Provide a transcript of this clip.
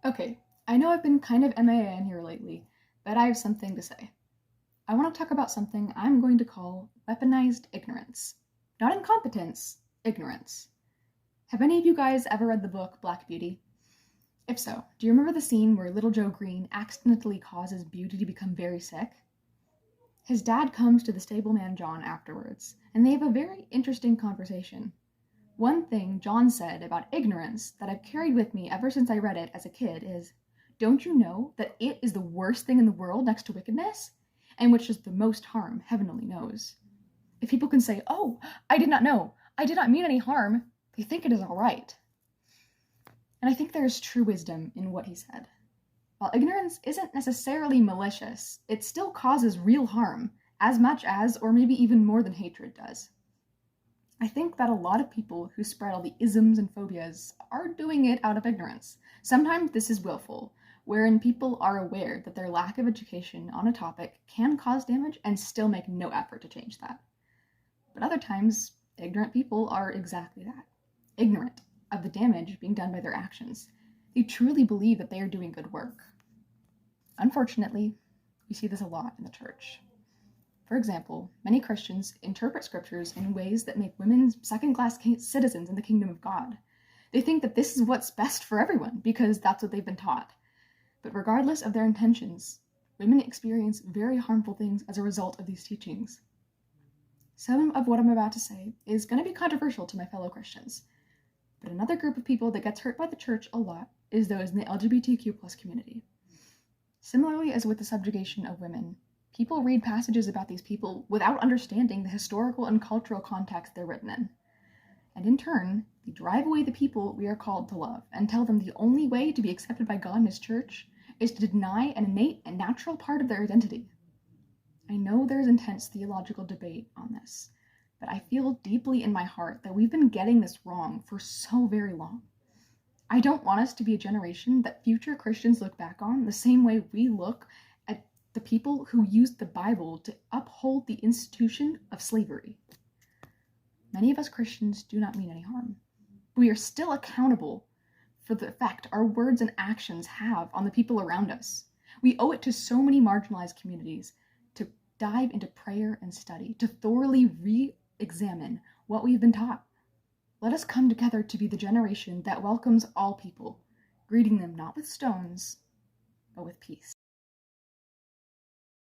Okay, I know I've been kind of MIA in here lately, but I have something to say. I want to talk about something I'm going to call weaponized ignorance. Not incompetence, ignorance. Have any of you guys ever read the book Black Beauty? If so, do you remember the scene where little Joe Green accidentally causes Beauty to become very sick? His dad comes to the stableman John afterwards, and they have a very interesting conversation. One thing John said about ignorance that I've carried with me ever since I read it as a kid is, don't you know that it is the worst thing in the world next to wickedness? And which does the most harm, heaven only knows. If people can say, oh, I did not know, I did not mean any harm, they think it is all right. And I think there is true wisdom in what he said. While ignorance isn't necessarily malicious, it still causes real harm, as much as, or maybe even more than hatred does. I think that a lot of people who spread all the isms and phobias are doing it out of ignorance. Sometimes this is willful, wherein people are aware that their lack of education on a topic can cause damage and still make no effort to change that. But other times, ignorant people are exactly that, ignorant of the damage being done by their actions. They truly believe that they are doing good work. Unfortunately, we see this a lot in the church. For example, many Christians interpret scriptures in ways that make women second-class citizens in the kingdom of God. They think that this is what's best for everyone because that's what they've been taught. But regardless of their intentions, women experience very harmful things as a result of these teachings. Some of what I'm about to say is going to be controversial to my fellow Christians, but another group of people that gets hurt by the church a lot is those in the LGBTQ+ community. Similarly as with the subjugation of women, people read passages about these people without understanding the historical and cultural context they're written in. And in turn, they drive away the people we are called to love and tell them the only way to be accepted by God and His church is to deny an innate and natural part of their identity. I know there's intense theological debate on this, but I feel deeply in my heart that we've been getting this wrong for so very long. I don't want us to be a generation that future Christians look back on the same way we look at the people who used the Bible to uphold the institution of slavery. Many of us Christians do not mean any harm. We are still accountable for the effect our words and actions have on the people around us. We owe it to so many marginalized communities to dive into prayer and study, to thoroughly re-examine what we've been taught. Let us come together to be the generation that welcomes all people, greeting them not with stones, but with peace.